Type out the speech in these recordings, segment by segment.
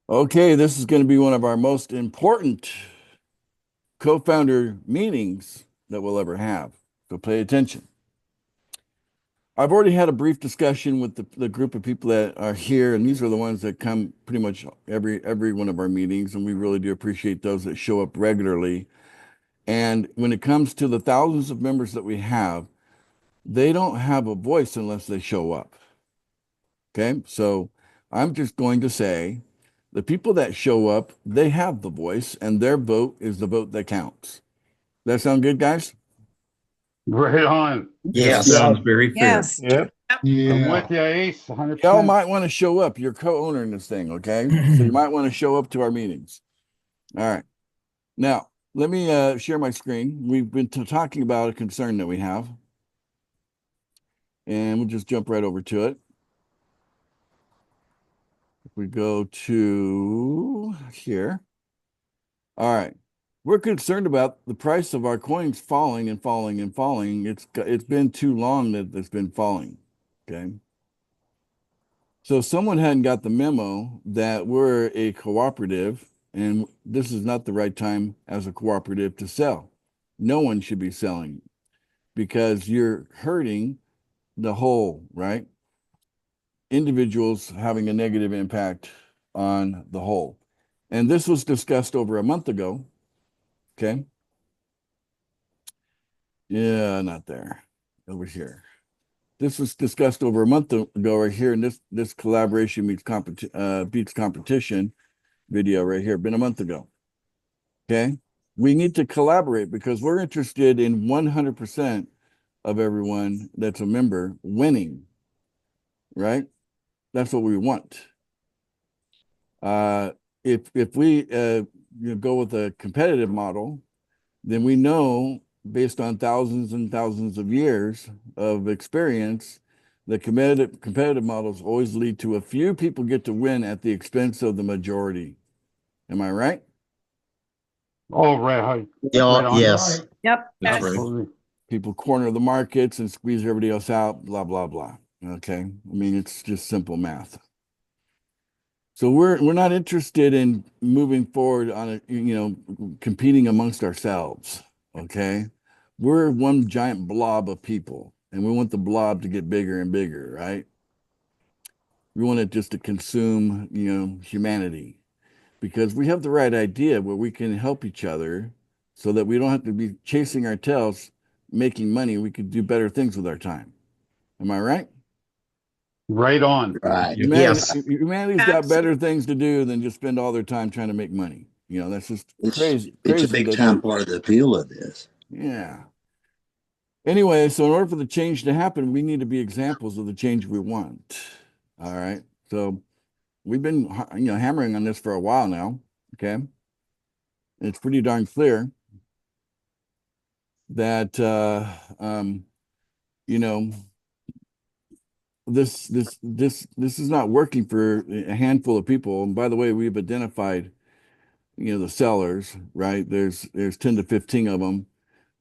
Okay, this is going to be one of our most important co-founder meetings that we'll ever have. So pay attention. I've already had a brief discussion with the group of people that are here, and these are the ones that come pretty much every one of our meetings, and we really do appreciate those that show up regularly. And when it comes to the thousands of members that we have, they don't have a voice unless they show up. Okay, so I'm just going to say the people that show up, they have the voice, and their vote is the vote that counts. That sound good, guys? Right on. That Yes. sounds very fair. Yes. Yep. I'm Yeah. with you, Ace, Y'all 100%. might want to show up. You're co-owner in this thing, okay? So you might want to show up to our meetings. All right. Now, let me share my screen. We've been talking about a concern that we have, and we'll just jump right over to it. If we go to here. All right. We're concerned about the price of our coins falling and falling and falling. It's been too long that it's been falling. Okay. So someone hadn't got the memo that we're a cooperative, and this is not the right time as a cooperative to sell. No one should be selling because you're hurting the whole, right? Individuals having a negative impact on the whole. And this was discussed over a month ago. Okay. Yeah, not there. Over here. This was discussed over a month ago right here, and this collaboration beats competition video right here. Been a month ago. Okay. We need to collaborate because we're interested in 100% of everyone that's a member winning, right? That's what we want. If we go with a competitive model, then we know based on thousands and thousands of years of experience, the competitive models always lead to a few people get to win at the expense of the majority. Am I right? Oh, right. Yeah. Right on. Yes. Yep. That's right. Absolutely. People corner the markets and squeeze everybody else out, blah, blah, blah. Okay. I mean, it's just simple math. So we're not interested in moving forward on a, competing amongst ourselves. Okay. We're one giant blob of people, and we want the blob to get bigger and bigger, right? We want it just to consume, humanity because we have the right idea where we can help each other so that we don't have to be chasing our tails, making money. We could do better things with our time. Am I right? Right on. Right. Yep. Yes. Humanity's got better things to do than just spend all their time trying to make money. That's just It's crazy. it's a Crazy big that time part of the appeal of this. yeah. Anyway, so in order for the change to happen, we need to be examples of the change we want. All right. So we've been hammering on this for a while now. Okay. It's pretty darn clear that you know this is not working for a handful of people. And by the way, we've identified the sellers, right? There's 10 to 15 of them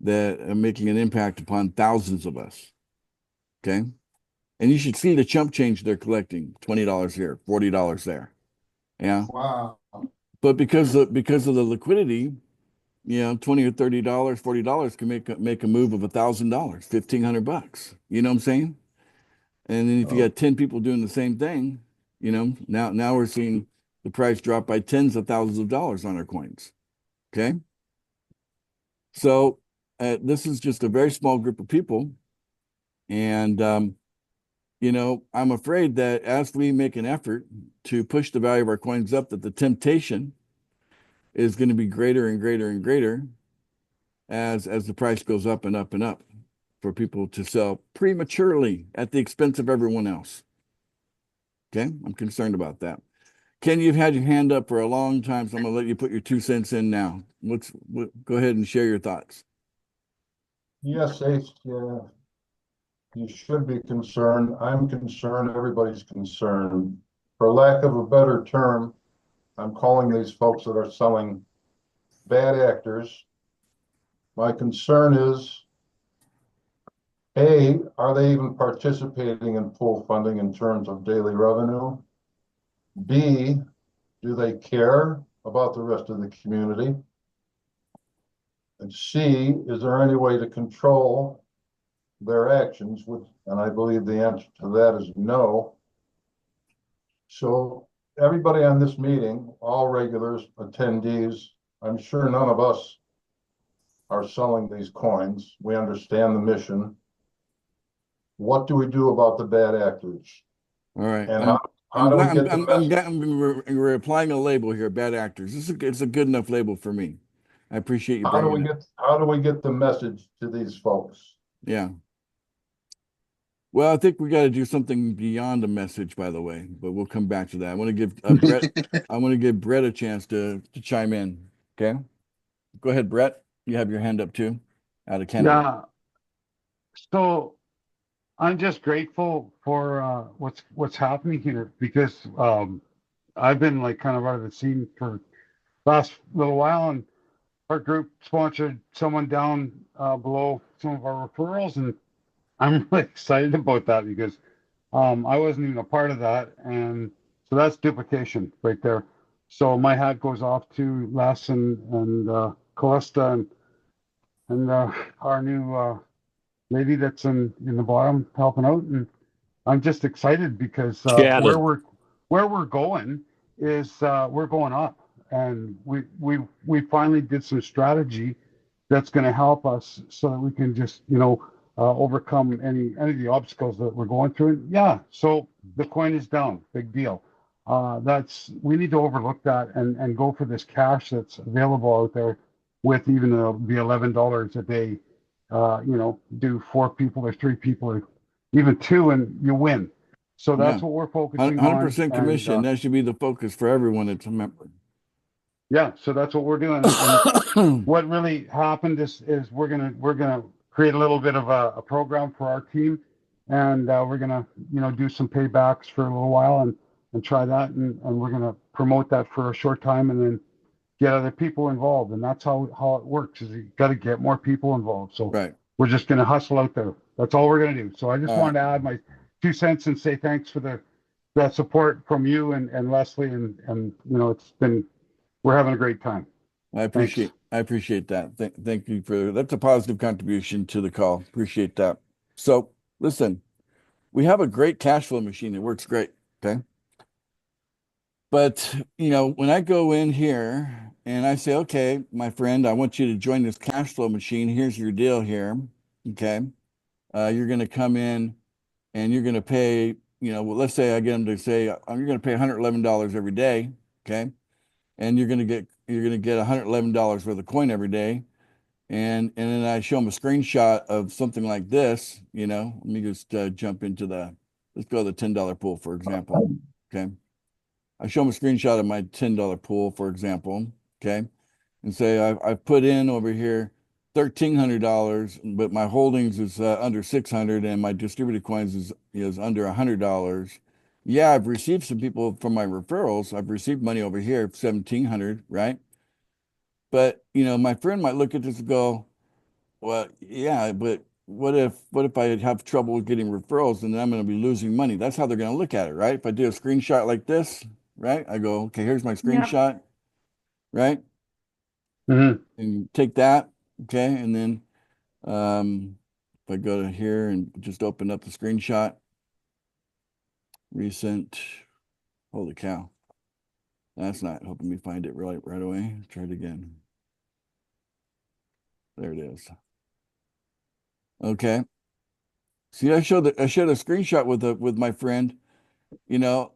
that are making an impact upon thousands of us. Okay. And you should see the chump change they're collecting, $20 here, $40 there. Yeah. Wow. But because of the liquidity, 20 or $30, $40 can make a move of $1,000, $1,500. You know what I'm saying? And then if you got 10 people doing the same thing, now we're seeing the price drop by tens of thousands of dollars on our coins. Okay. So this is just a very small group of people. And, I'm afraid that as we make an effort to push the value of our coins up, that the temptation is going to be greater and greater and greater as the price goes up and up and up for people to sell prematurely at the expense of everyone else. Okay, I'm concerned about that. Ken, you've had your hand up for a long time, so I'm going to let you put your 2 cents in now. Go ahead and share your thoughts. Yes, Ace, yeah, you should be concerned. I'm concerned. Everybody's concerned. For lack of a better term, I'm calling these folks that are selling bad actors. My concern is, A, are they even participating in pool funding in terms of daily revenue? B, do they care about the rest of the community? And C, is there any way to control their actions? And I believe the answer to that is no. So everybody on this meeting, all regulars, attendees, I'm sure none of us are selling these coins. We understand the mission. What do we do about the bad actors? All right. And I'm how do we get the we're applying a label here, bad actors. It's a good enough label for me. I appreciate you bringing it. how do we get the message to these folks? Yeah. Well, I think we got to do something beyond a message, by the way, but we'll come back to that. I want to give Brett a chance to chime in. Okay. Go ahead, Brett. You have your hand up too, out of Canada. Yeah. So I'm just grateful for what's happening here because I've been like kind of out of the scene for last little while, and our group sponsored someone down below some of our referrals, and I'm really excited about that because I wasn't even a part of that, and so that's duplication right there. So my hat goes off to Les and Callista and our new lady that's in the bottom helping out, and I'm just excited because Shannon. where we're going is we're going up, and we finally did some strategy that's going to help us so that we can just overcome any of the obstacles that we're going through. And yeah, so the coin is down, big deal. We need to overlook that and go for this cash that's available out there with even the $11 a day. Do 4 people or 3 people or even 2, and you win. So that's what we're focusing on. 100% commission. That should be the focus for everyone that's a member. Yeah, so that's what we're doing. And what really happened is we're gonna create a little bit of a program for our team, and we're gonna do some paybacks for a little while and try that, and we're gonna promote that for a short time, and then get other people involved. And that's how it works. Is you got to get more people involved. So right. We're just gonna hustle out there. That's all we're gonna do. So I just wanted to add my 2 cents and say thanks for that support from you and Leslie, and we're having a great time. I appreciate that. Thank you that's a positive contribution to the call. Appreciate that. So listen, we have a great cash flow machine that works great. Okay. But when I go in here and I say, okay, my friend, I want you to join this cash flow machine. Here's your deal here. Okay. You're going to come in and you're going to pay, well, let's say I get them to say, you're going to pay $111 every day. Okay. And you're going to get $111 worth of coin every day. And then I show them a screenshot of something like this, let me just jump into let's go to the $10 pool, for example. Okay. I show them a screenshot of my $10 pool, for example. Okay. And say, I've put in over here $1,300, but my holdings is under 600 and my distributed coins is under $100. Yeah, I've received some people from my referrals. I've received money over here, 1,700, right? But my friend might look at this and go, well, yeah, but what if I have trouble getting referrals and then I'm going to be losing money? That's how they're going to look at it, right? If I do a screenshot like this, right? I go, okay, here's my screenshot, right? Mm-hmm. And take that, okay, and then if I go to here and just open up the screenshot, recent, holy cow, that's not helping me find it right away. Try it again. There it is. Okay. See, I showed a screenshot with my friend. Are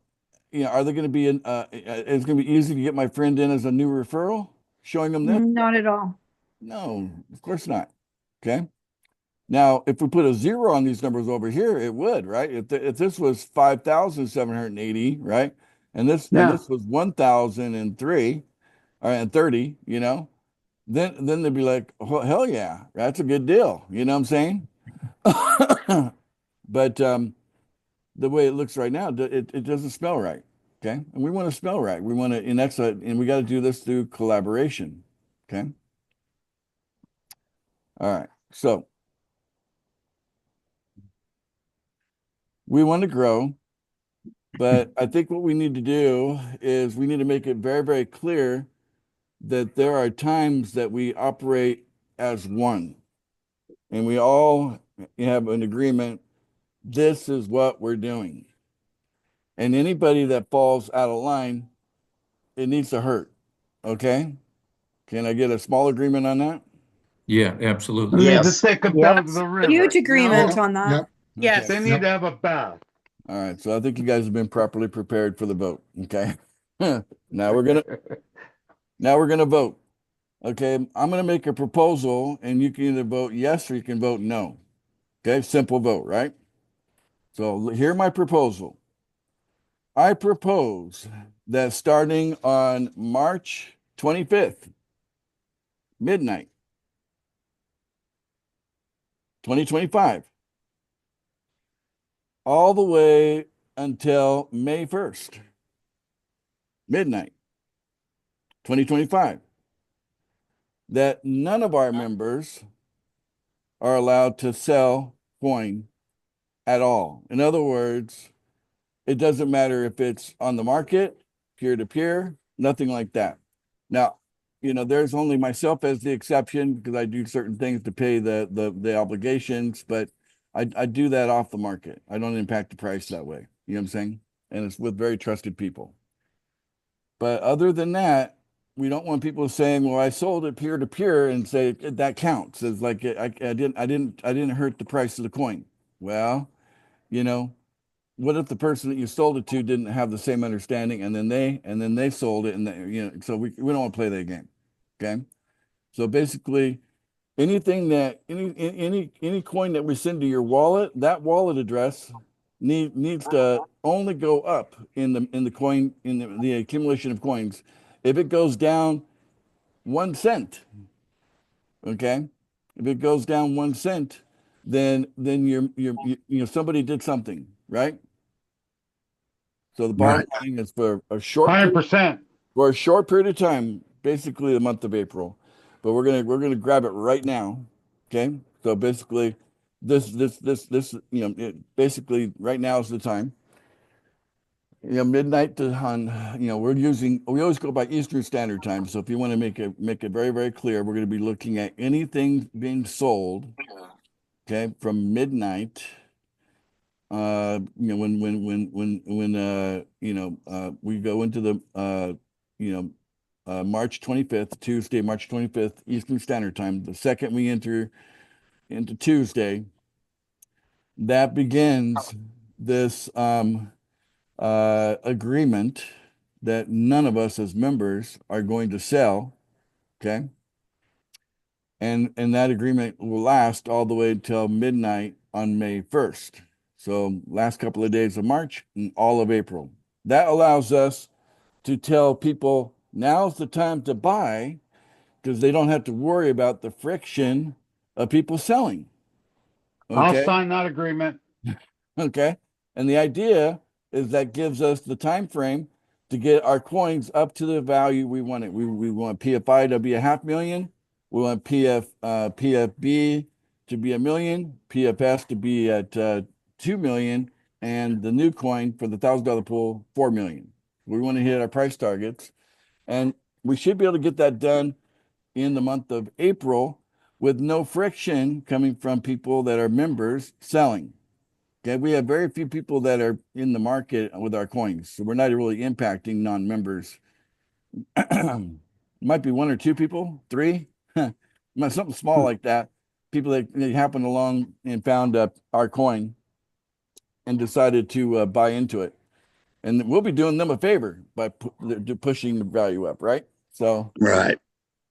they going to be it's going to be easy to get my friend in as a new referral? Showing them this? Not at all. No, of course not. Okay. Now, if we put a 0 on these numbers over here, it would, right? If this was 5,780, right? And this was 1,003 and 30, then they'd be like, oh, hell yeah, that's a good deal. You know what I'm saying? But the way it looks right now, it doesn't smell right. Okay. And we want to smell right. We want to, and we got to do this through collaboration. Okay. All right. So we want to grow. But I think what we need to do is we need to make it very, very clear that there are times that we operate as one, and we all have an agreement. This is what we're doing. And anybody that falls out of line, it needs to hurt. Okay? Can I get a small agreement on that? Yeah, They absolutely. need to Yes. take them Yep. down to the river. Huge agreement Yep. on that. Yep. Yes. They need to have a bath. All right. So I think you guys have been properly prepared for the vote. Okay. Now we're gonna vote. Okay. I'm gonna make a proposal, and you can either vote yes or you can vote no. Okay, simple vote, right? So hear my proposal. I propose that starting on March 25th, midnight, 2025, all the way until May 1st, midnight, 2025, that none of our members are allowed to sell coin at all. In other words, it doesn't matter if it's on the market, peer to peer, nothing like that. Now, there's only myself as the exception because I do certain things to pay the obligations, but I do that off the market. I don't impact the price that way. You know what I'm saying? And it's with very trusted people. But other than that, we don't want people saying, "Well, I sold it peer to peer," and say that counts. It's like I didn't hurt the price of the coin. Well, you know, what if the person that you sold it to didn't have the same understanding, and then they sold it, and so we don't want to play that game. Okay, so basically, any coin that we send to your wallet, that wallet address needs to only go up in the coin in the accumulation of coins. If it goes down 1 cent, okay, if it goes down 1 cent, then somebody did something, right? So the bottom line is for a short period, 100%. for a short period of time, basically the month of April. But we're gonna grab it right now. Okay. So basically this, basically right now is the time. Midnight to we always go by Eastern Standard Time. So if you want to make it very, very clear, we're going to be looking at anything being sold, okay, from midnight. When we go into the March 25th, Tuesday, March 25th, Eastern Standard Time. The second we enter into Tuesday, that begins this agreement that none of us as members are going to sell. Okay. And that agreement will last all the way until midnight on May 1st. So last couple of days of March and all of April. That allows us to tell people now's the time to buy because they don't have to worry about the friction of people selling. I'll Okay. sign that agreement. Okay. And the idea is that gives us the time frame to get our coins up to the value we want it. We want PFI to be 500,000. We want PFB to be 1 million, PFS to be at 2 million, and the new coin for the $1,000 pool, 4 million. We want to hit our price targets, and we should be able to get that done in the month of April with no friction coming from people that are members selling. Okay, we have very few people that are in the market with our coins, so we're not really impacting non-members. Might be one or two people, three, something small like that. People that happened along and found our coin and decided to buy into it, and we'll be doing them a favor by pushing the value up, right? So, Right.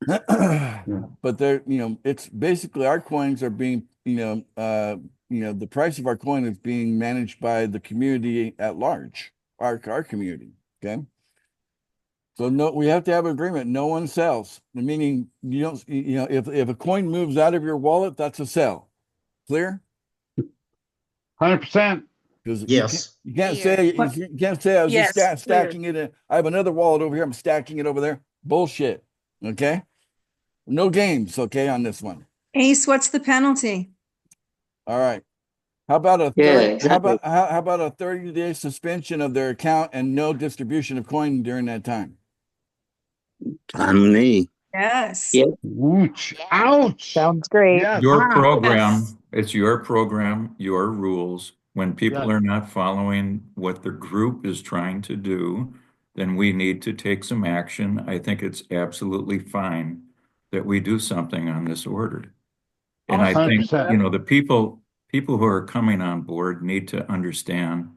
but it's basically our coins are being, the price of our coin is being managed by the community at large, our community. Okay. So no, we have to have an agreement. No one sells. Meaning you don't, if a coin moves out of your wallet, that's a sell. Clear? 100%. Because Yes. you can't Clear. say What- you can't say I was Yes, just stacking it in. I have another wallet over here. I'm stacking it over there. Bullshit. Okay. No games. Okay, on this one. Ace, what's the penalty? All right. How about a Yeah, 30, exactly. how about a 30-day suspension of their account and no distribution of coin during that time? On me. Yes. Yeah. Ouch. Ouch. Sounds great. Yes. Your Ah. program, it's your program, your rules. When people Yes. are not following what the group is trying to do, then we need to take some action. I think it's absolutely fine that we do something on this order. And I Hundred think, percent. the people who are coming on board need to understand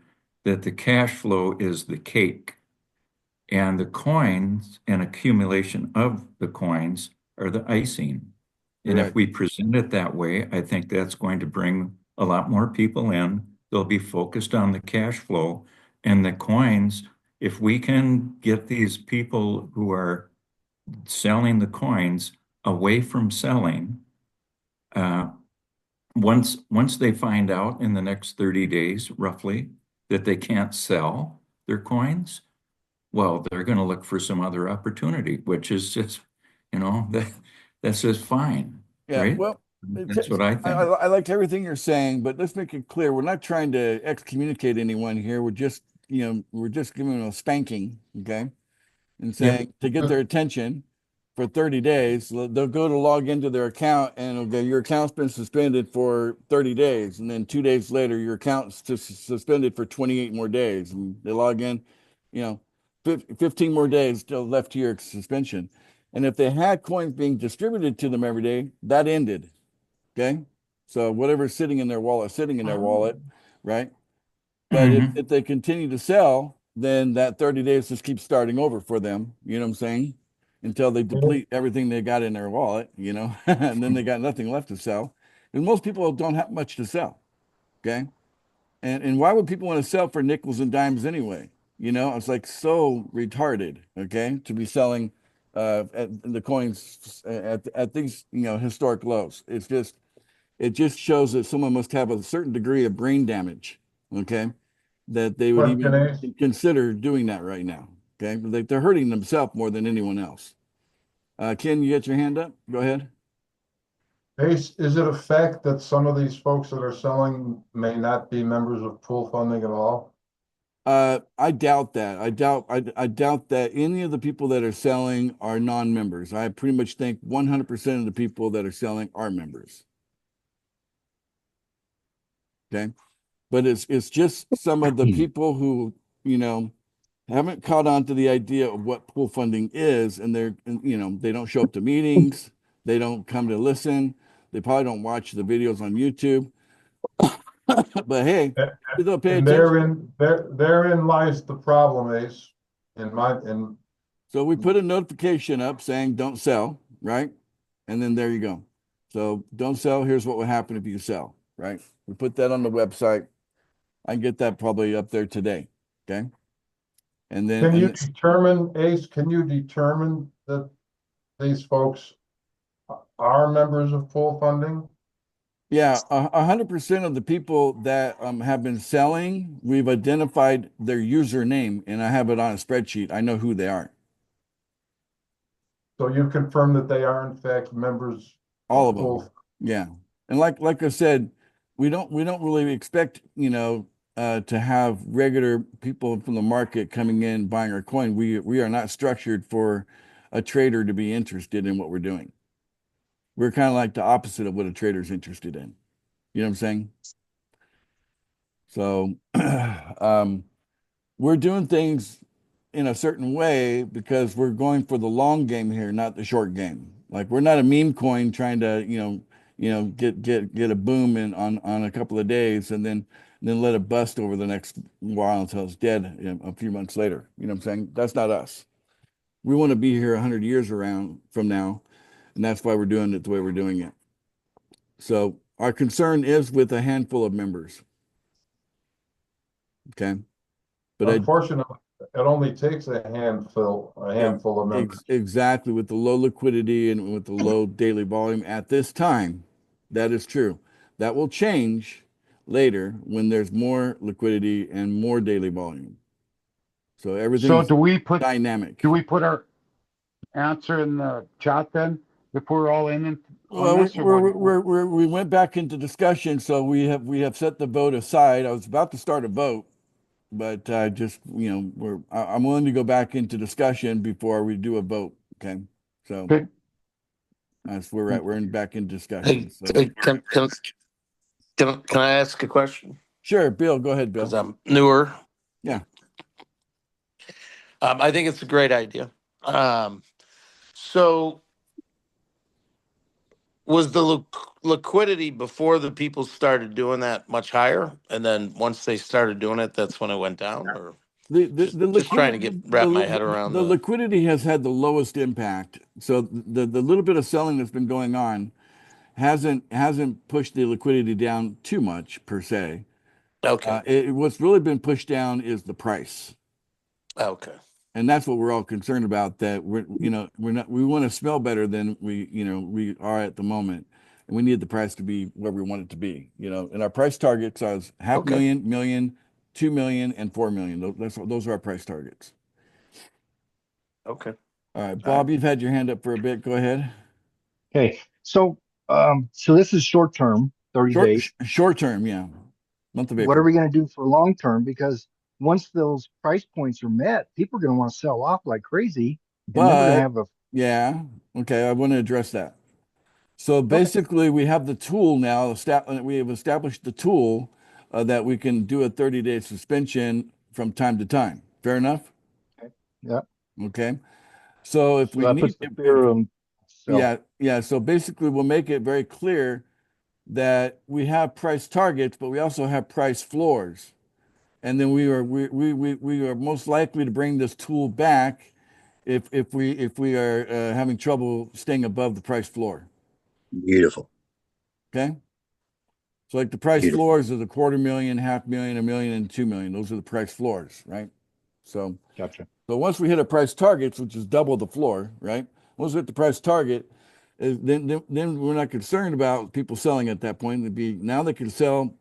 that the cash flow is the cake. And the coins and accumulation of the coins are the icing. And if Right. we present it that way, I think that's going to bring a lot more people in. They'll be focused on the cash flow and the coins. If we can get these people who are selling the coins away from selling, uh, once they find out in the next 30 days, roughly, that they can't sell their coins, well, they're going to look for some other opportunity, which is just, that's just fine, Yeah. right? Well, That's what I think. I liked everything you're saying, but let's make it clear. We're not trying to excommunicate anyone here. We're just giving them a spanking, okay? And Yep. saying to get their attention for 30 days, they'll go to log into their account and it'll go, your account's been suspended for 30 days. And then 2 days later, your account's suspended for 28 more days. And they log in, 15 more days still left to your suspension. And if they had coins being distributed to them every day, that ended. Okay. So whatever's sitting in their wallet, right? But Mhm. if they continue to sell, then that 30 days just keeps starting over for them. You know what I'm saying? Until they deplete everything they got in their wallet, and then they got nothing left to sell. And most people don't have much to sell. Okay. And why would people want to sell for nickels and dimes anyway? It's like so retarded, okay, to be selling the coins at these, historic lows. It just shows that someone must have a certain degree of brain damage, okay, that they would Question even is, consider doing that right now. Okay. They're hurting themselves more than anyone else. Ken, you got your hand up? Go ahead. Ace, is it a fact that some of these folks that are selling may not be members of pool funding at all? I doubt that. I doubt that any of the people that are selling are non-members. I pretty much think 100% of the people that are selling are members. Okay. But it's just some of the people who, haven't caught on to the idea of what pool funding is, and they don't show up to meetings, they don't come to listen, they probably don't watch the videos on YouTube. But hey, they'll pay And attention. therein lies the problem, Ace. In So we put a notification up saying don't sell, right? And then there you go. So don't sell. Here's what will happen if you sell, right? We put that on the website. I can get that probably up there today. Okay. And then, can you and determine, Ace, can you determine that these folks are members of pool funding? yeah, 100% of the people that have been selling, we've identified their username and I have it on a spreadsheet. I know who they are. So you confirm that they are in fact members All of of them. pool? Yeah. And like I said, we don't really expect, to have regular people from the market coming in buying our coin. We are not structured for a trader to be interested in what we're doing. We're kind of like the opposite of what a trader's interested in. You know what I'm saying? So we're doing things in a certain way because we're going for the long game here, not the short game. Like we're not a meme coin trying to, get a boom in on a couple of days and then let it bust over the next while until it's dead, a few months later. You know what I'm saying? That's not us. We want to be here 100 years around from now, and that's why we're doing it the way we're doing it. So our concern is with a handful of members. Okay. But Unfortunately, it only takes a handful of members. exactly, with the low liquidity and with the low daily volume at this time, that is true. That will change later when there's more liquidity and more daily volume. So So everything's do we put dynamic. our answer in the chat then? if we're all in on Well, this, or what? we went back into discussion, so we have set the vote aside. I was about to start a vote, but just I'm willing to go back into discussion before we do a vote. Okay, so Okay. that's where we're at. We're back in discussion. Hey, So can I ask a question? sure, Bill, go ahead, Because Bill. I'm newer. Yeah. I think it's a great idea. So was the liquidity before the people started doing that much higher, and then once they started doing it, that's when it went down? Or just trying to wrap my head around The liquidity has had the lowest impact. So the little bit of selling that's been going on hasn't pushed the liquidity down too much per se. Okay, What's really been pushed down is the price, okay, and that's what we're all concerned about. That we want to smell better than we are at the moment, and we need the price to be where we want it to be. And our price targets are half okay. million, 2 million, and 4 million. Those are our price targets. Okay. All right, Bob, you've had your hand up for a bit. Go ahead. Okay, so this is short term, 30 days. Short term, yeah. Month of What are April. we going to do for long term? Because once those price points are met, people are going to want to sell off like crazy, and then we're going to But have a yeah, okay, I want to address that. So okay. basically, we have the tool now. We have established the tool that we can do a 30-day suspension from time to time. Fair enough? Okay. Yeah. Okay. So if So we that need, puts the fear on sell. yeah. So basically, we'll make it very clear that we have price targets, but we also have price floors. And then we are most likely to bring this tool back if we are having trouble staying above the price floor. Beautiful. Okay. So like the price Beautiful. floors are the 250,000, 500,000, 1 million, and 2 million. Those are the price floors, right? So Gotcha. once we hit our price targets, which is double the floor, right? Once we hit the price target, then we're not concerned about people selling at that point. It'd be now they can sell,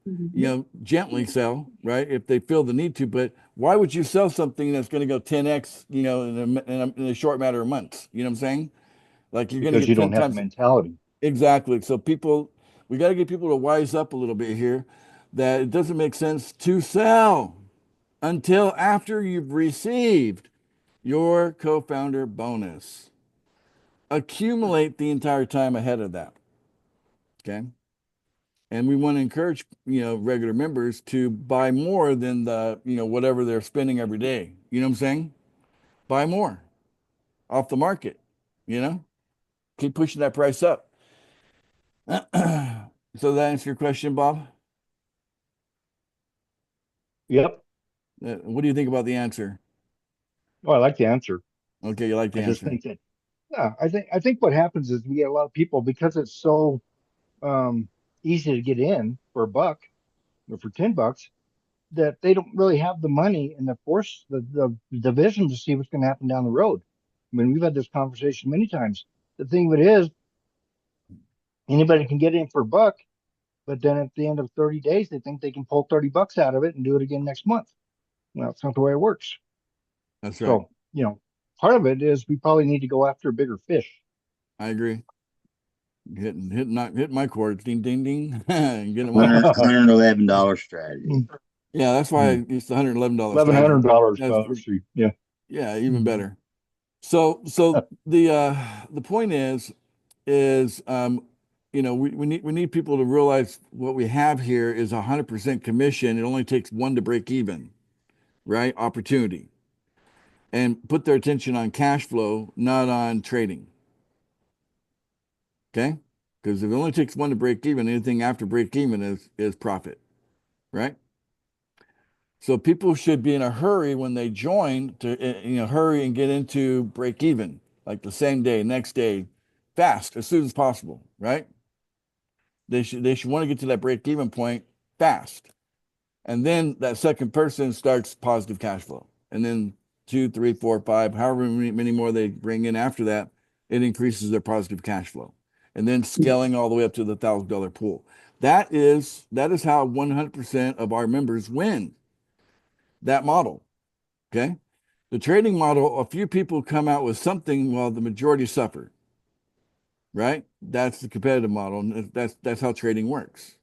gently sell, right? If they feel the need to. But why would you sell something that's going to go 10x, in a short matter of months? You know what I'm saying? Like you're going to Because get you 10 don't have the times. mentality. Exactly. So we got to get people to wise up a little bit here that it doesn't make sense to sell until after you've received your co-founder bonus. Accumulate the entire time ahead of that. Okay. And we want to encourage, regular members to buy more than whatever they're spending every day. You know what I'm saying? Buy more off the market, you know, keep pushing that price up. So that answer your question, Bob? Yep. What do you think about the answer? Oh, I like the answer. Okay, you like the I just answer. think that yeah, I think what happens is we get a lot of people because it's so um easy to get in for a buck or for $10 that they don't really have the money and the vision to see what's going to happen down the road. I mean, we've had this conversation many times. The thing of it is, anybody can get in for a buck, but then at the end of 30 days, they think they can pull $30 out of it and do it again next month. Well, it's not the way it works. That's right. So, part of it is we probably need to go after a bigger fish. I agree. Hitting my chords, ding, ding, ding, and getting them up. $111 strategy. Yeah, that's why it's the $111 strategy. $1,100 Yeah. Yeah, even better. So the point is we need people to realize what we have here is 100% commission. It only takes one to break even, right? Opportunity, and put their attention on cash flow, not on trading. Okay, because if it only takes one to break even, anything after break even is profit, right? So people should be in a hurry when they join to hurry and get into break even like the same day, next day, fast as soon as possible, right? They should want to get to that break even point fast. And then that second person starts positive cash flow. And then 2, 3, 4, 5, however many more they bring in after that, it increases their positive cash flow. And then scaling all the way up to the $1,000 pool. That is how 100% of our members win that model. Okay. The trading model, a few people come out with something while the majority suffer. right? That's the competitive model. And that's how trading works,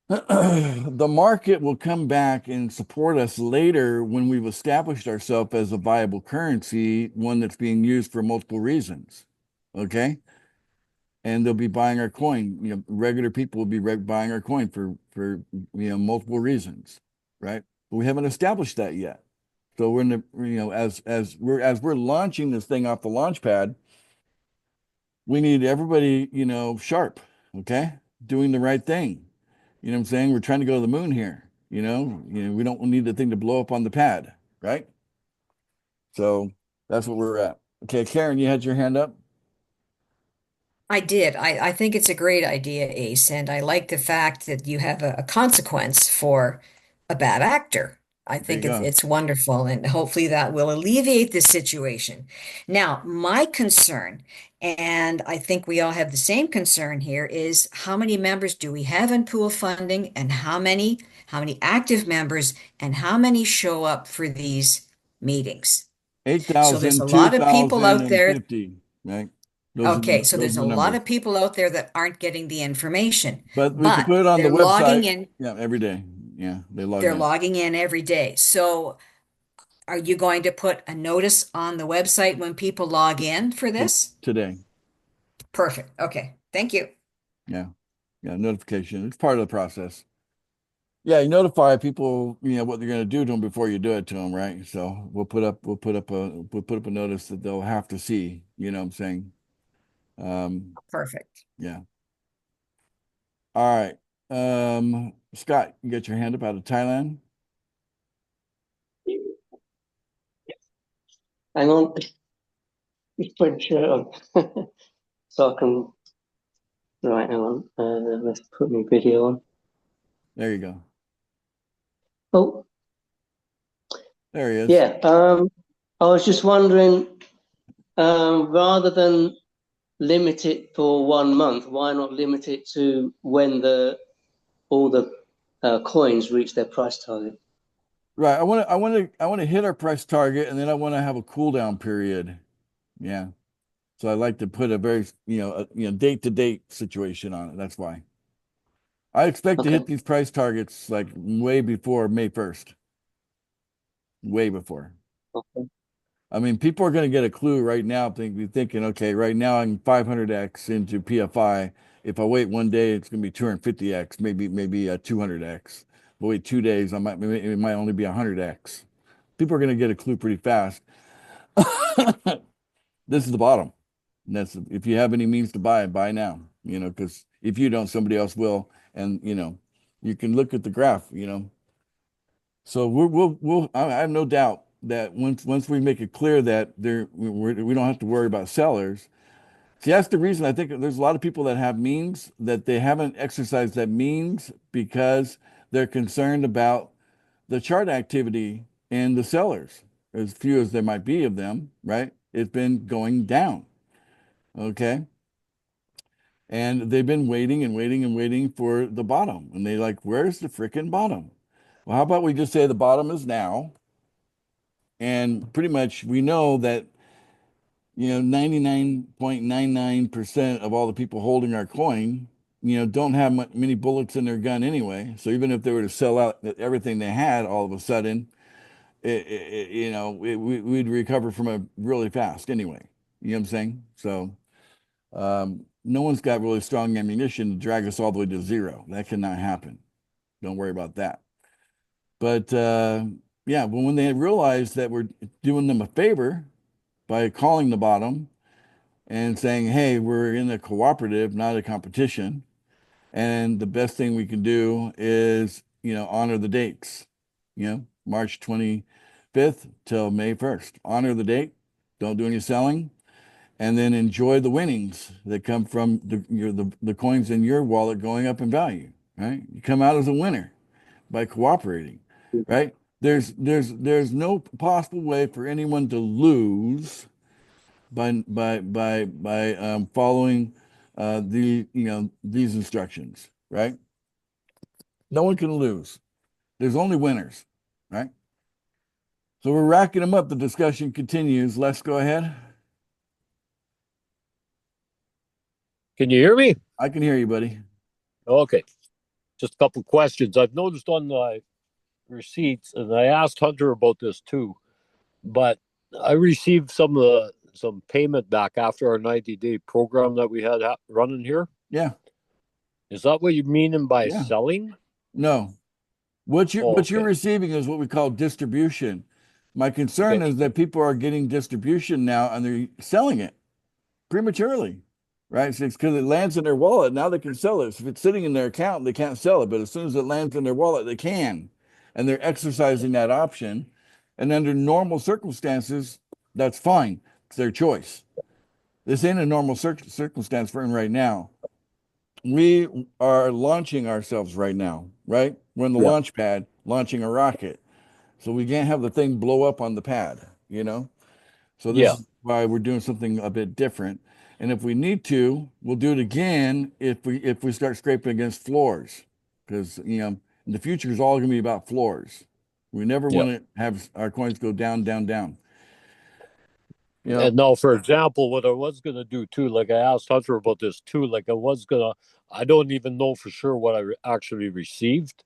The market will come back and support us later when we've established ourselves as a viable currency, one that's being used for multiple reasons. Okay. And they'll be buying our coin. Regular people will be buying our coin for multiple reasons, right? But we haven't established that yet. So we're in the as we're launching this thing off the launch pad, we need everybody, sharp, okay, doing the right thing. You know what I'm saying? We're trying to go to the moon here. We don't need the thing to blow up on the pad, right? So that's what we're at. Okay, Karen, you had your hand up. I did. I think it's a great idea, Ace, and I like the fact that you have a consequence for a bad actor. I There you think go. it's wonderful, and hopefully that will alleviate the situation. Now, my concern, and I think we all have the same concern here, is how many members do we have in pool funding, and how many active members, and how many show up for these meetings? So there's 8,000, a lot of people out there. 2,050, right? Those are Okay, so those there's are a the lot numbers. of people out there that aren't getting the information, But we can but put it on the they're logging website. in, Yeah, every day. Yeah, they log they're in logging in every day. So are you going to put a notice on the website when people log in for this? today. Perfect. Okay. Thank you. Yeah. Yeah, notification. It's part of the process. Yeah, you notify people, what they're going to do to them before you do it to them, right? So we'll put up a notice that they'll have to see, you know what I'm saying? Perfect. Yeah. All right. Scott, you got your hand up out of Thailand? Hang on, just put a shirt on so I can. Right, hang on. Let's put my video on. There you go. Oh, There he is. yeah. I was just wondering, rather than limit it for 1 month, why not limit it to when all the coins reach their price target? Right. I want to hit our price target, and then I want to have a cool down period. Yeah. So I like to put a very, date to date situation on it. That's why I expect to hit Okay. these price targets like way before May 1st, way before. Okay. I mean, people are going to get a clue right now, thinking, okay, right now I'm 500x into PFI. If I wait one day, it's going to be 250x, maybe 200x. But wait 2 days, it might only be 100x. People are going to get a clue pretty fast. This is the bottom. And if you have any means to buy now, because if you don't, somebody else will. And you can look at the graph, So I have no doubt that once we make it clear that we don't have to worry about sellers. See, that's the reason I think there's a lot of people that have means that they haven't exercised that means because they're concerned about the chart activity and the sellers, as few as there might be of them, right? It's been going down. Okay. And they've been waiting and waiting and waiting for the bottom. And they like, where's the freaking bottom? Well, how about we just say the bottom is now? And pretty much we know that, 99.99% of all the people holding our coin, don't have many bullets in their gun anyway. So even if they were to sell out everything they had all of a sudden, we'd recover from it really fast anyway. You know what I'm saying? So no one's got really strong ammunition to drag us all the way to zero. That cannot happen. Don't worry about that. But yeah, but when they realize that we're doing them a favor by calling the bottom and saying, hey, we're in a cooperative, not a competition. And the best thing we can do is, honor the dates, March 25th till May 1st. Honor the date. Don't do any selling. And then enjoy the winnings that come from the coins in your wallet going up in value, right? You come out as a winner by cooperating, right? There's no possible way for anyone to lose by following these instructions, right? No one can lose. There's only winners, right? So we're racking them up. The discussion continues. Let's go ahead. Can you hear me? I can hear you, buddy. Okay. Just a couple questions. I've noticed on my receipts, and I asked Hunter about this too, but I received some payment back after our 90-day program that we had running here. Yeah. Is that what you mean by Yeah. selling? No. What you're Okay. receiving is what we call distribution. My concern Okay. is that people are getting distribution now and they're selling it prematurely, right? So it's because it lands in their wallet. Now they can sell it. If it's sitting in their account, they can't sell it. But as soon as it lands in their wallet, they can. And they're exercising that option. And under normal circumstances, that's fine. It's their choice. This ain't a normal circumstance for them right now. We are launching ourselves right now, right? We're in the Yeah. launch pad launching a rocket. So we can't have the thing blow up on the pad, you know? So this Yeah. is why we're doing something a bit different. And if we need to, we'll do it again if we start scraping against floors. Because in the future is all gonna be about floors. We never Yeah. want to have our coins go down, down, down. You know, And now, for example, what I was gonna do too, like I asked Hunter about this too, like I don't even know for sure what I actually received,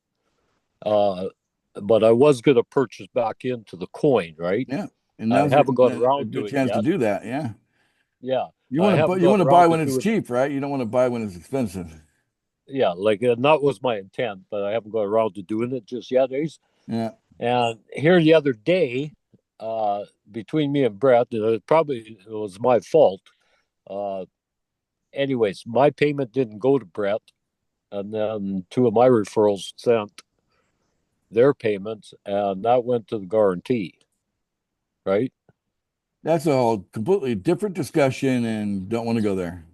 but I was gonna purchase back into the coin, right? yeah. And I now's a, haven't got a around to good it chance to yet. do that. Yeah. Yeah, You I want haven't to got buy around to when it's doing. cheap, right? You don't want to buy when it's expensive. Yeah, like and that was my intent, but I haven't got around to doing it just yet, Ace. Yeah. And here the other day, between me and Brett, it was my fault. Uh, anyways, my payment didn't go to Brett, and then two of my referrals sent their payments, and that went to the guarantee, right? That's a whole completely different discussion and don't want to go there.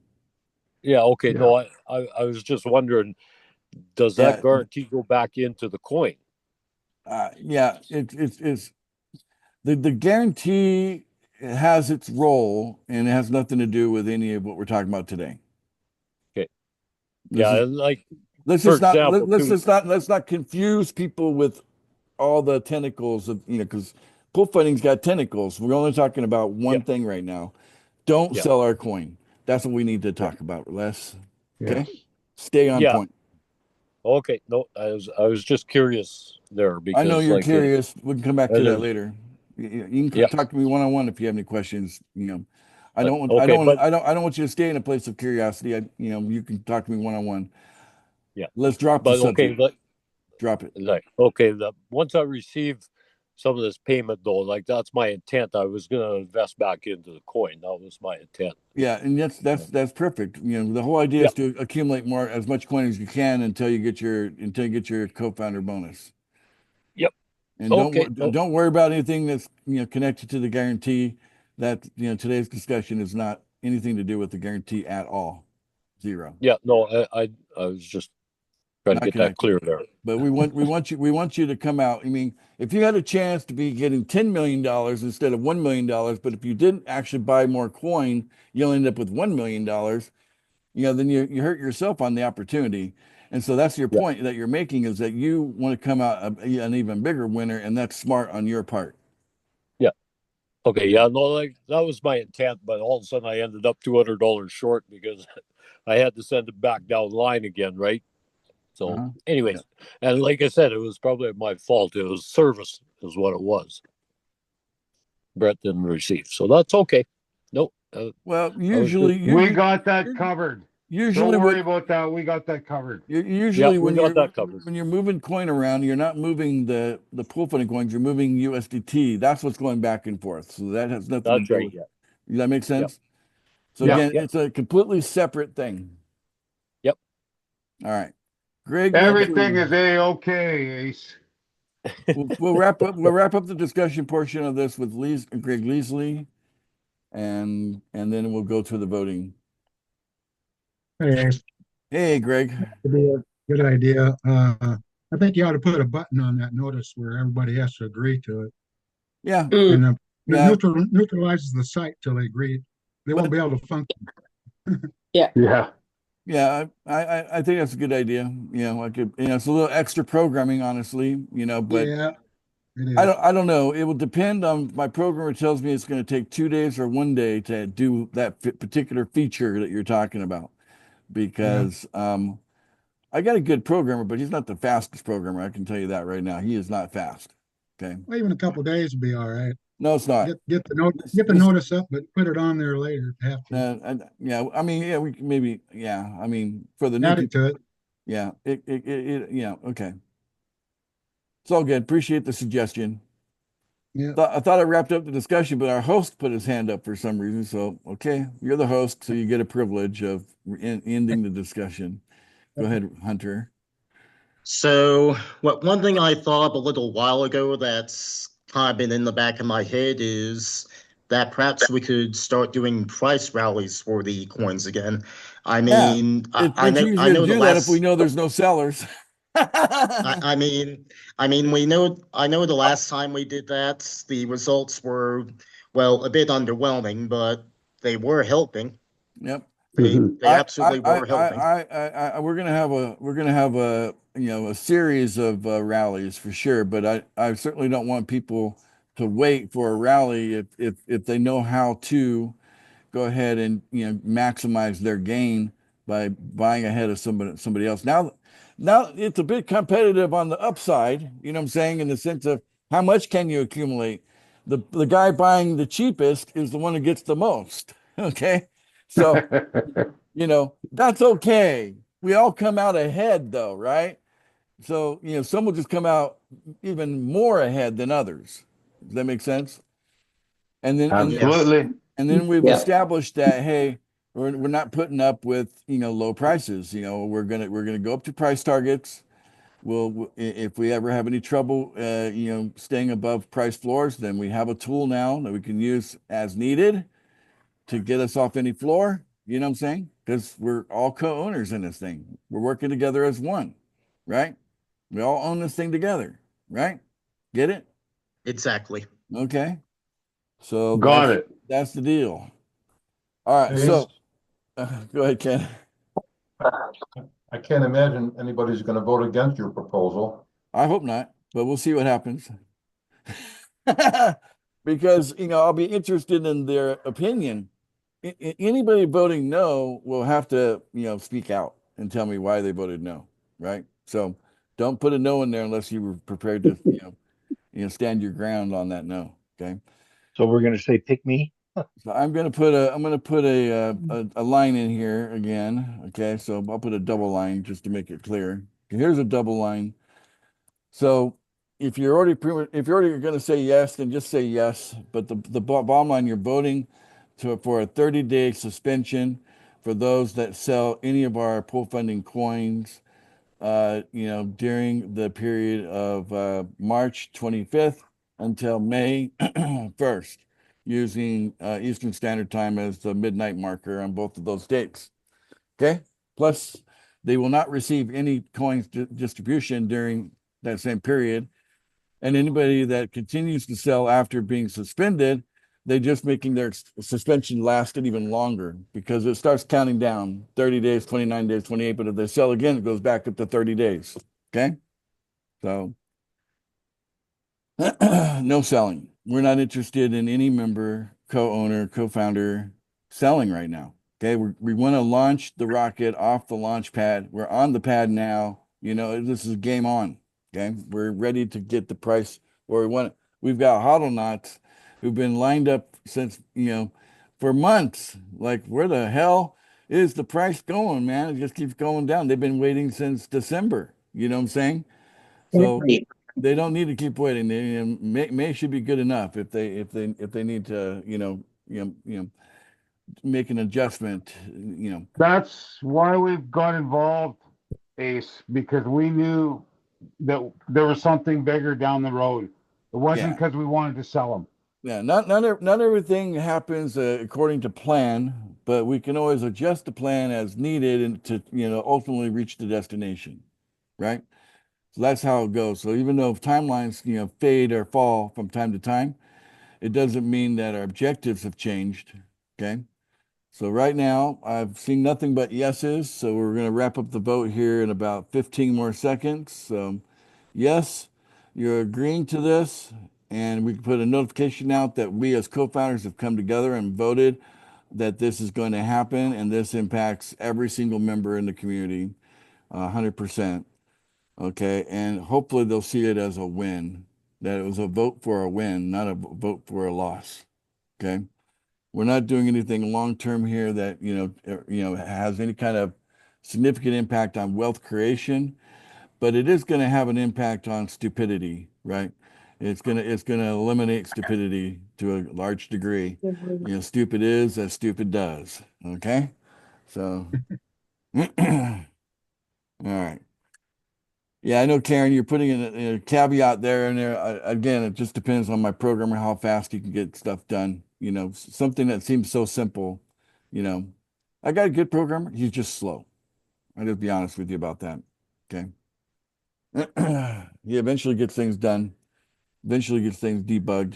Yeah. Okay. Yeah. No, I was just wondering, does that Yeah. guarantee go back into the coin? Yeah. It's the guarantee has its role and it has nothing to do with any of what we're talking about today. Okay. This Yeah, is and like let's for just not example, too. let's not confuse people with all the tentacles of because pool funding's got tentacles. We're only talking about Yeah. one thing right now. Don't Yeah. sell our coin. That's what we need to Yeah. talk about, Les. Yes. Okay. Stay on Yeah. point. Okay. No, I was just curious there I know because you're like curious. We can come back to and that there's later. You can yeah. talk to me one on one if you have any questions. I But don't want, okay, but I don't want you to stay in a place of curiosity. You can talk to me one on one. yeah. Let's drop the But okay, subject. Drop it. like okay, once I receive some of this payment though, like that's my intent. I was gonna invest back into the coin. That was my intent. Yeah, and that's perfect. The whole idea Yeah. is to accumulate as much coin as you can until you get your co-founder bonus. Yep. And Okay. No. don't worry about anything that's connected to the guarantee. That today's discussion is not anything to do with the guarantee at all. Zero. Yeah. No. I was just trying to Not get that connected. clear there. But we want you to come out. I mean, if you had a chance to be getting $10 million instead of $1 million, but if you didn't actually buy more coin, you'll end up with $1 million. Then you hurt yourself on the opportunity. And so that's your Yeah. point that you're making is that you want to come out an even bigger winner, and that's smart on your part. Yeah. Okay. Yeah. No. Like that was my intent, but all of a sudden I ended up $200 short because I had to send it back down the line again, right? So, Uh-huh. anyways, and like I said, it was probably my fault. It was service, is what it was. Brett didn't receive, so that's okay. Nope. Well, We got that covered. usually Don't what worry about that. We got that covered. usually we got that covered. when you're moving coin around, you're not moving the pool funding coins. You're moving USDT. That's what's going back and forth. So that has nothing to That's do right. with. Yeah. Does that make sense? So Yeah. again, Yep. it's a completely separate thing. Yep. All right. Greg, Everything is A-okay, Ace. we'll wrap up. We'll wrap up the discussion portion of this with Greg Leasley, and then we'll go to the voting. Hey, Hey, Greg. good idea. I think you ought to put a button on that notice where everybody has to agree to it. Yeah. And it Yeah. neutralizes the site till they agree. They won't be able to function. Yeah. Yeah, I think that's a good idea. It's a little extra programming, honestly. But Yeah, it is. I don't know. It will depend on my programmer tells me it's going to take 2 days or one day to do that particular feature that you're talking about. because I got a good programmer, but he's not the fastest programmer. I can tell you that right now. He is not fast. Okay. Well, even a couple of days would be all right. No, it's not. Get the note, This, get the this, notice up, but put it on there later if you have to. yeah, I mean, yeah, we can maybe, yeah, I mean, for the new Add it people, to it. yeah, yeah, okay. It's all good. Appreciate the suggestion. Yeah. I thought I wrapped up the discussion, but our host put his hand up for some reason. So, okay, you're the host, so you get a privilege of ending the discussion. Go ahead, Hunter. So, one thing I thought of a little while ago that's kind of been in the back of my head is that perhaps we could start doing price rallies for the coins again. I Yeah, mean, it's I easier to know the do that if we last. know there's no sellers. I mean, we know. I know the last time we did that, the results were, well, a bit underwhelming, but they were helping. Yep. They absolutely were helping. We're gonna have a a series of rallies for sure, but I certainly don't want people to wait for a rally if they know how to go ahead and maximize their gain by buying ahead of somebody else. Now it's a bit competitive on the upside, you know what I'm saying, in the sense of how much can you accumulate? The guy buying the cheapest is the one who gets the most. Okay. So, that's okay. We all come out ahead though, right? So, some will just come out even more ahead than others. Does that make sense? And then and Yes. Absolutely. and then we've Yeah. established that, hey, we're not putting up with, low prices. We're gonna go up to price targets. If we ever have any trouble, staying above price floors, then we have a tool now that we can use as needed to get us off any floor. You know what I'm saying? Because we're all co-owners in this thing. We're working together as one, right? We all own this thing together, right? Get it? Exactly. Okay. So Got it. that's the deal. All right. Hey, So go ahead, Ken. I can't imagine anybody's going to vote against your proposal. I hope not, but we'll see what happens. Because, I'll be interested in their opinion. Anybody voting no will have to, speak out and tell me why they voted no, right? So don't put a no in there unless you were prepared to, stand your ground on that no. Okay. So we're going to say pick me. So I'm gonna put a line in here again. Okay, so I'll put a double line just to make it clear. Here's a double line. So if you're already going to say yes, then just say yes. But the bottom line, you're voting for a 30-day suspension for those that sell any of our pool funding coins, during the period of March 25th until May 1st, using Eastern Standard Time as the midnight marker on both of those dates. Okay. Plus, they will not receive any coins distribution during that same period. And anybody that continues to sell after being suspended, they just making their suspension last even longer because it starts counting down 30 days, 29 days, 28. But if they sell again, it goes back up to 30 days. Okay. So no selling. We're not interested in any member, co-owner, co-founder selling right now. Okay. We want to launch the rocket off the launch pad. We're on the pad now. This is game on. Okay. We're ready to get the price where we want it. We've got hodl knots who've been lined up since, for months. Like, where the hell is the price going, man? It just keeps going down. They've been waiting since December. You know what I'm saying? So they don't need to keep waiting. They, May should be good enough if they need to, make an adjustment, That's why we've got involved, Ace, because we knew that there was something bigger down the road. It wasn't Yeah. because we wanted to sell them. Yeah, not everything happens according to plan, but we can always adjust the plan as needed and to ultimately reach the destination, right? So that's how it goes. So even though timelines fade or fall from time to time, it doesn't mean that our objectives have changed. Okay. So right now I've seen nothing but yeses. So we're going to wrap up the vote here in about 15 more seconds. So yes, you're agreeing to this, and we can put a notification out that we as co-founders have come together and voted that this is going to happen, and this impacts every single member in the community, 100%. Okay, and hopefully they'll see it as a win, that it was a vote for a win, not a vote for a loss. Okay, we're not doing anything long term here that has any kind of significant impact on wealth creation, but it is going to have an impact on stupidity, right? It's gonna eliminate stupidity to a large degree. Stupid is as stupid does. Okay, so all right. Yeah, I know, Karen, you're putting in a caveat there and there. Again, it just depends on my programmer how fast you can get stuff done. Something that seems so simple. You know, I got a good programmer. He's just slow. I'll just be honest with you about that. Okay. He eventually gets things done, eventually gets things debugged,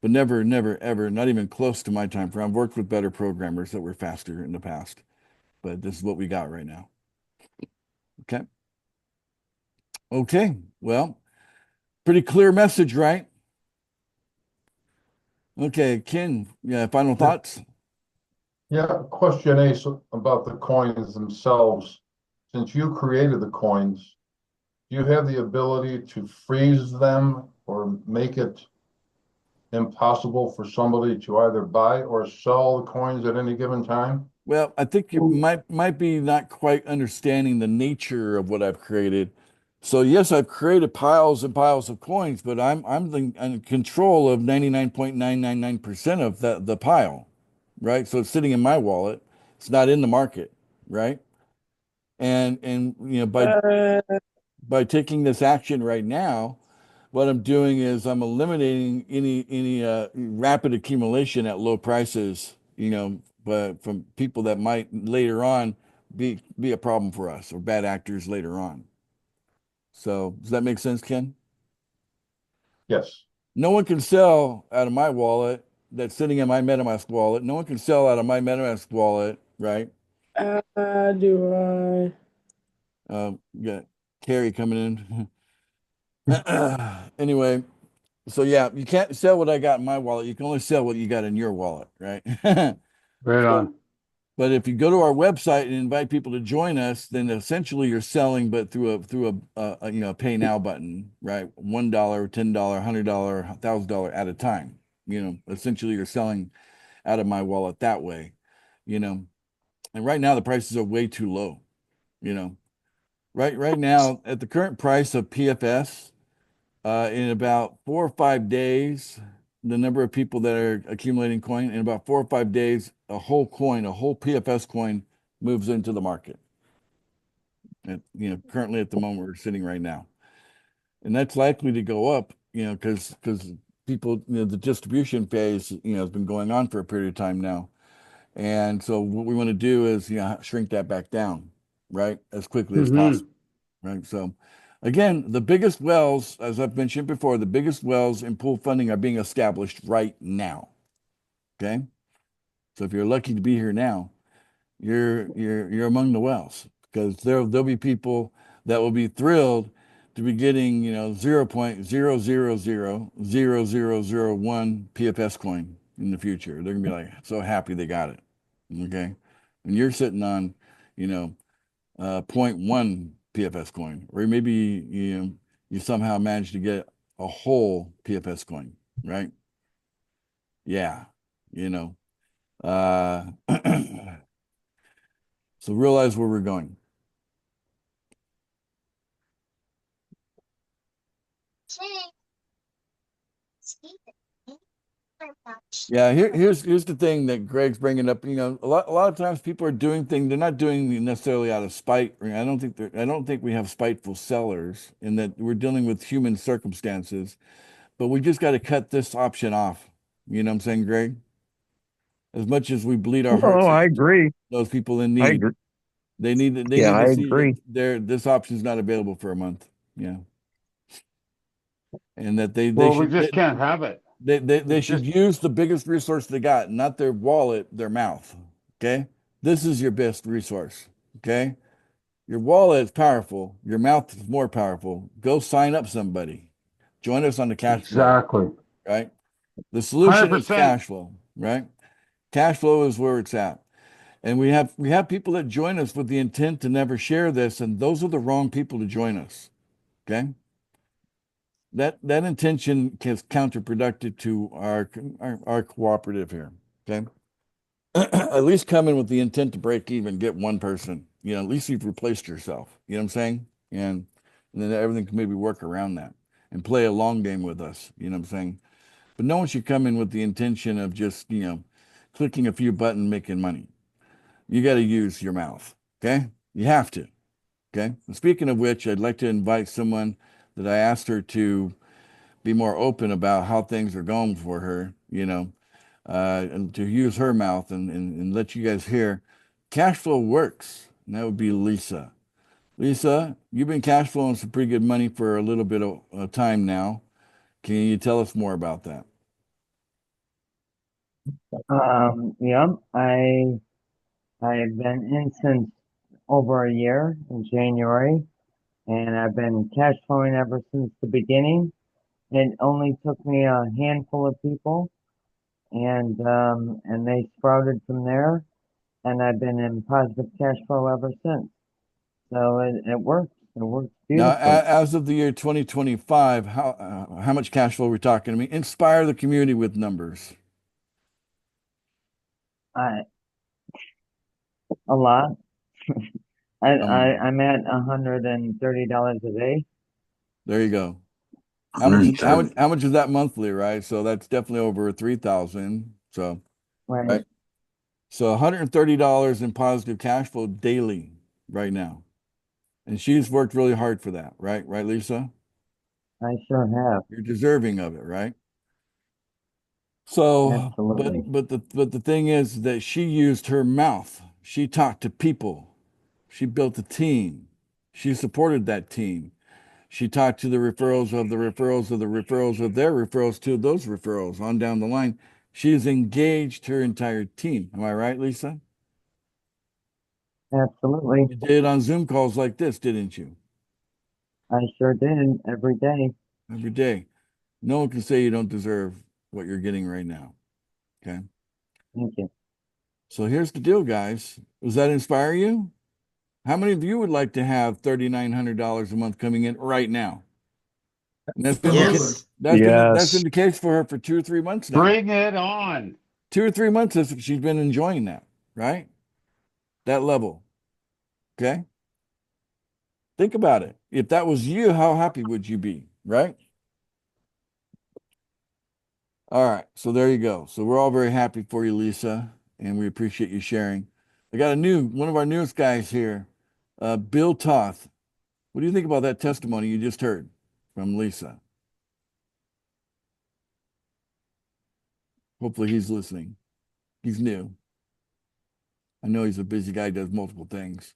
but never, never, ever, not even close to my time frame. I've worked with better programmers that were faster in the past, but this is what we got right now. Okay. Okay. Well, pretty clear message, right? Okay, Ken, yeah, final thoughts? Yeah, question A about the coins themselves. Since you created the coins, do you have the ability to freeze them or make it impossible for somebody to either buy or sell the coins at any given time? Well, I think you might be not quite understanding the nature of what I've created. So yes, I've created piles and piles of coins, but I'm in control of 99.999% of the pile, right? So it's sitting in my wallet. It's not in the market, right? And by taking this action right now, what I'm doing is I'm eliminating any rapid accumulation at low prices, but from people that might later on be a problem for us or bad actors later on. So does that make sense, Ken? Yes. No one can sell out of my wallet that's sitting in my MetaMask wallet. No one can sell out of my MetaMask wallet, right? Do I? Got Carrie coming in. Anyway, so yeah, you can't sell what I got in my wallet. You can only sell what you got in your wallet, right? Right So, on. but if you go to our website and invite people to join us, then essentially you're selling, but through a pay now button, right? $1, $10, $100, $1,000 at a time. Essentially you're selling out of my wallet that way. You know, and right now the prices are way too low. You know, right now at the current price of PFS. In about 4 or 5 days, the number of people that are accumulating coin, in about 4 or 5 days, a whole coin, a whole PFS coin moves into the market. And, currently at the moment we're sitting right now. And that's likely to go up, because people, the distribution phase, has been going on for a period of time now. And so what we want to do is, shrink that back down, right? As quickly as possible. Right. So again, the biggest wells, as I've mentioned before, the biggest wells in pool funding are being established right now. Okay. So if you're lucky to be here now, you're among the wells, because there'll be people that will be thrilled to be getting, 0.0000001 PFS coin in the future. They're gonna be like so happy they got it. Okay. And you're sitting on, you know, .1 PFS coin, or maybe you somehow managed to get a whole PFS coin, right? Yeah, you know. Uh, so realize where we're going. Yeah, here's the thing that Greg's bringing up. A lot of times people are doing things they're not doing necessarily out of spite. I don't think we have spiteful sellers, in that we're dealing with human circumstances, but we just got to cut this option off. You know what I'm saying, Greg? As much as we bleed our Oh, hearts I out to agree. those people in I need, agree. they need Yeah, I to see agree. that this option is not available for a month. Yeah, and that they Well, we should just can't have it. they It's should just use the biggest resource they got, not their wallet, their mouth. Okay, this is your best resource. Okay, your wallet is powerful, your mouth is more powerful. Go sign up somebody, join us on the cash flow. exactly Right, the solution is 100%. cash flow. Right. Cash flow is where it's at. And we have people that join us with the intent to never share this, and those are the wrong people to join us. Okay? That intention is counterproductive to our cooperative here. Okay? At least come in with the intent to break even, get one person. At least you've replaced yourself. You know what I'm saying? And then everything can maybe work around that and play a long game with us. You know what I'm saying? But no one should come in with the intention of just, clicking a few buttons, making money. You got to use your mouth. Okay? You have to. Okay? And speaking of which, I'd like to invite someone that I asked her to be more open about how things are going for her, and to use her mouth and let you guys hear cash flow works. And that would be Lisa. Lisa, you've been cash flowing some pretty good money for a little bit of time now. Can you tell us more about that? Yep, I've been in since over a year in January, and I've been cash flowing ever since the beginning. It only took me a handful of people, and they sprouted from there, and I've been in positive cash flow ever since. So it works. It works Now, beautifully. as of the year 2025, how much cash flow we're talking? I mean, inspire the community with numbers. A lot. Come on. I'm at $130 a day. There you go. How much is that monthly, right? So that's definitely over 3,000. So, right. So $130 in positive cash flow daily right now. And she's worked really hard for that, right? Right, Lisa? I sure have. You're deserving of it, right? So, Absolutely. but the thing is that she used her mouth. She talked to people. She built a team. She supported that team. She talked to the referrals of the referrals of the referrals of their referrals to those referrals on down the line. She's engaged her entire team. Am I right, Lisa? Absolutely. You did on Zoom calls like this, didn't you? I sure did every day. Every day. No one can say you don't deserve what you're getting right now. Okay. Thank you. So here's the deal, guys. Does that inspire you? How many of you would like to have $3,900 a month coming in right now? And that's been Yes. that's been the case for her for 2 or 3 months now. Bring it on. 2 or 3 months she's been enjoying that, right? That level. Okay. Think about it. If that was you, how happy would you be, right? All right. So there you go. So we're all very happy for you, Lisa, and we appreciate you sharing. I got one of our newest guys here, Bill Toth. What do you think about that testimony you just heard from Lisa? Hopefully he's listening. He's new. I know he's a busy guy, does multiple things.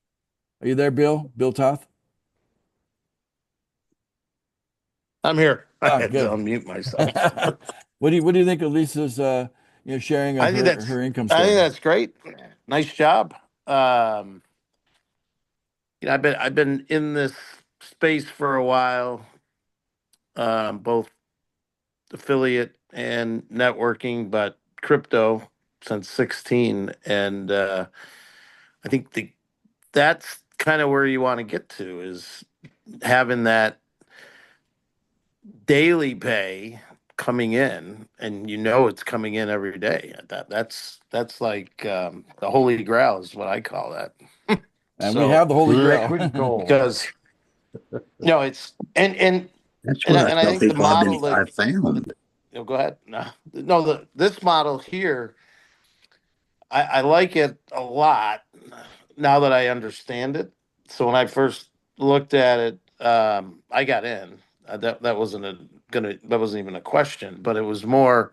Are you there, Bill? Bill Toth? I'm here. I Ah, had to good. unmute myself. What do you think of Lisa's sharing of her income story? I think that's great. Nice job. I've been in this space for a while, both affiliate and networking, but crypto since 16, and I think that's kind of where you want to get to, is having that daily pay coming in, and it's coming in every day. That's like the holy grail is what I call that. And we have the holy grail. Liquid gold. Because it's and That's what I I tell think the people model I've found. go ahead. No, this model here, I like it a lot now that I understand it. So when I first looked at it, I got in. That wasn't even a question, but it was more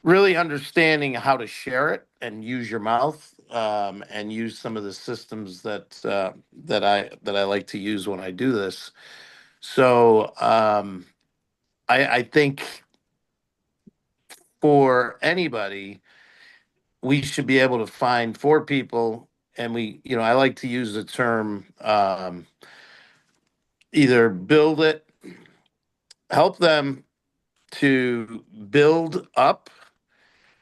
really understanding how to share it and use your mouth, and use some of the systems that I like to use when I do this. So I think for anybody, we should be able to find 4 people, and I like to use the term, either build it, help them to build up,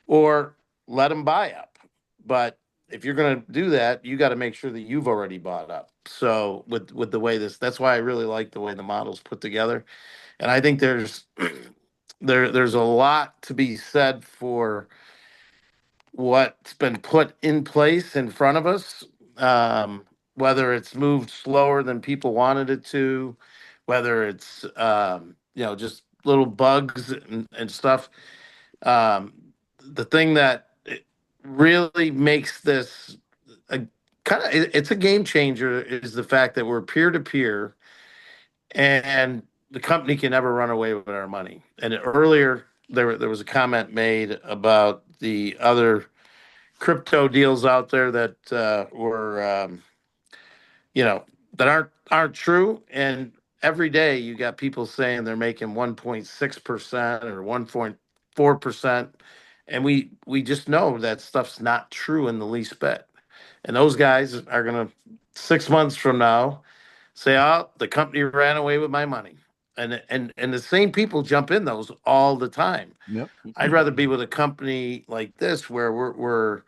or let them buy up. But if you're going to do that, you got to make sure that you've already bought up. So with the way that's why I really like the way the model's put together. And I think there's a lot to be said for what's been put in place in front of us, whether it's moved slower than people wanted it to, whether it's just little bugs and stuff. Um, the thing that really makes this a it's a game changer is the fact that we're peer to peer, and the company can never run away with our money. And earlier there was a comment made about the other crypto deals out there that were that aren't true. And every day you got people saying they're making 1.6% or 1.4%, and we just know that stuff's not true in the least bit. And those guys are gonna 6 months from now say, "Oh, the company ran away with my money," and the same people jump in those all the time. Yep. I'd rather be with a company like this where we're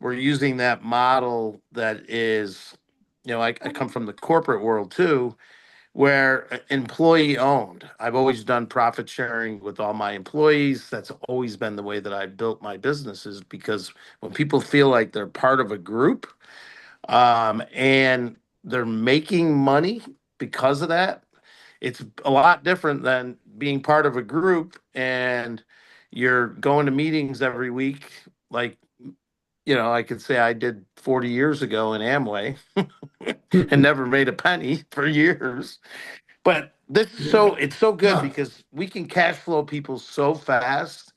using that model that is, I come from the corporate world too, where employee owned. I've always done profit sharing with all my employees. That's always been the way that I built my businesses, because when people feel like they're part of a group, and they're making money because of that, it's a lot different than being part of a group and you're going to meetings every week. Like, I could say I did 40 years ago in Amway and never made a penny for years. But it's so good because we can cash flow people so fast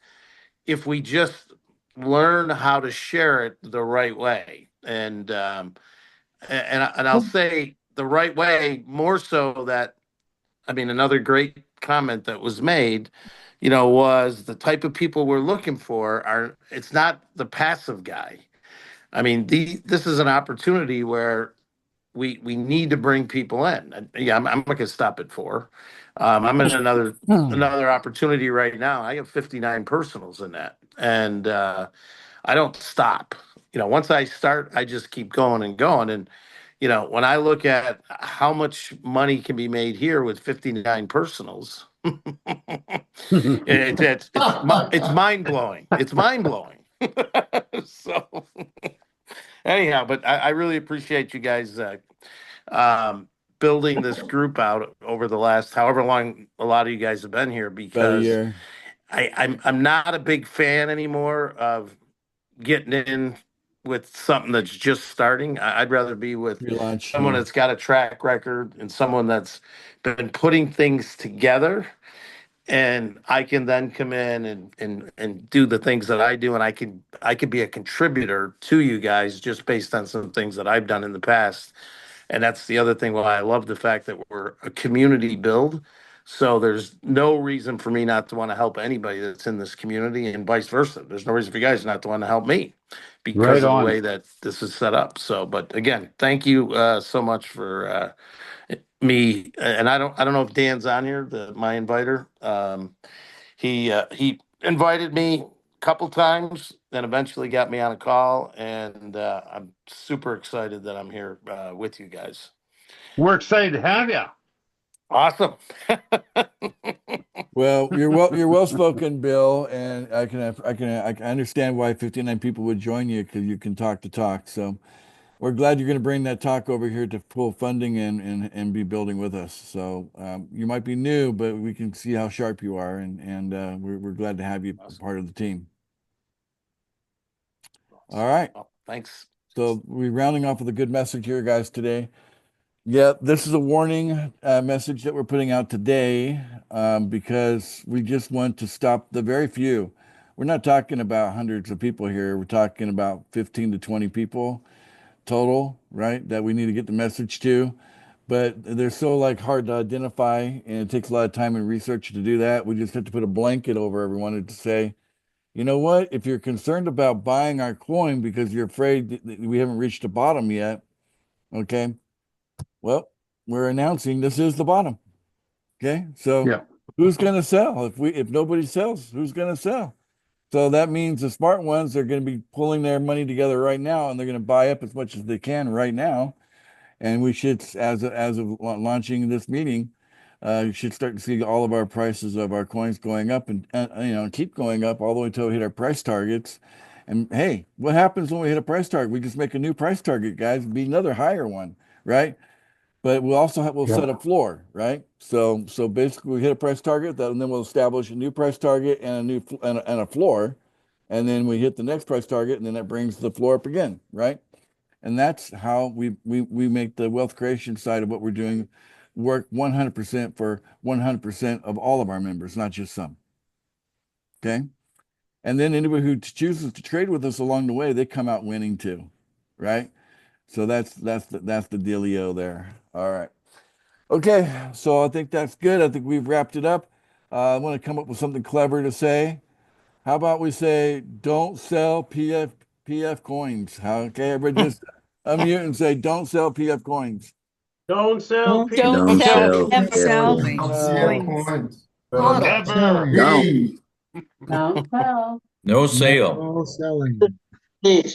if we just learn how to share it the right way. And I'll say the right way more so that, I mean, another great comment that was made, was the type of people we're looking for it's not the passive guy. I mean, this is an opportunity where we need to bring people in. And yeah, I'm not going to stop at 4. I'm in another opportunity right now. I have 59 personals in that, and I don't stop. Once I start, I just keep going and going. And when I look at how much money can be made here with 59 personals, it's mind blowing. It's mind blowing. So anyhow, but I really appreciate you guys um, building this group out over the last however long a lot of you guys have been here, About a because year. I'm not a big fan anymore of getting in with something that's just starting. I'd rather be with Relaunch. someone Yeah. that's got a track record and someone that's been putting things together, and I can then come in and do the things that I do, and I could be a contributor to you guys just based on some things that I've done in the past. And that's the other thing why I love the fact that we're a community build. So there's no reason for me not to want to help anybody that's in this community, and vice versa. There's no reason for you guys not to want to help me Right because of the on. way that this is set up. So, but again, thank you so much for me. And I don't know if Dan's on here, my inviter. He invited me a couple times, then eventually got me on a call, and I'm super excited that I'm here with you guys. We're excited to have you. Awesome. Well, you're well spoken, Bill, and I can understand why 59 people would join you, because you can talk the talk. So we're glad you're going to bring that talk over here to full funding and be building with us. So you might be new, but we can see how sharp you are, and we're glad to have you part of the team. All right. Well, thanks. So we're rounding off with a good message here, guys, today. Yeah, this is a warning message that we're putting out today, because we just want to stop the very few. We're not talking about hundreds of people here. We're talking about 15 to 20 people total, right? That we need to get the message to. But they're so hard to identify, and it takes a lot of time and research to do that. We just have to put a blanket over everyone and to say, you know what? If you're concerned about buying our coin because you're afraid that we haven't reached the bottom yet, okay? Well, we're announcing this is the bottom. Okay. So Yeah. who's going to sell? If nobody sells, who's going to sell? So that means the smart ones are going to be pulling their money together right now, and they're going to buy up as much as they can right now. And we should, as of launching this meeting, you should start to see all of our prices of our coins going up and keep going up all the way until we hit our price targets. And hey, what happens when we hit a price target? We just make a new price target, guys. It'd be another higher one, right? But we'll also we'll set a floor, right? So basically, we hit a price target, and then we'll establish a new price target and a new and a floor, and then we hit the next price target, and then that brings the floor up again, right? And that's how we make the wealth creation side of what we're doing work 100% for 100% of all of our members, not just some. Okay. And then anybody who chooses to trade with us along the way, they come out winning too, right? So that's the dealio there. All right. Okay, so I think that's good. I think we've wrapped it up. I want to come up with something clever to say. How about we say, don't sell PF coins? Okay, everybody just unmute and say, don't sell PF coins. Don't sell Don't Don't sell Don't sell Bitcoin. coins. Never selling. Don't. Don't sell. No sale. No selling. Please.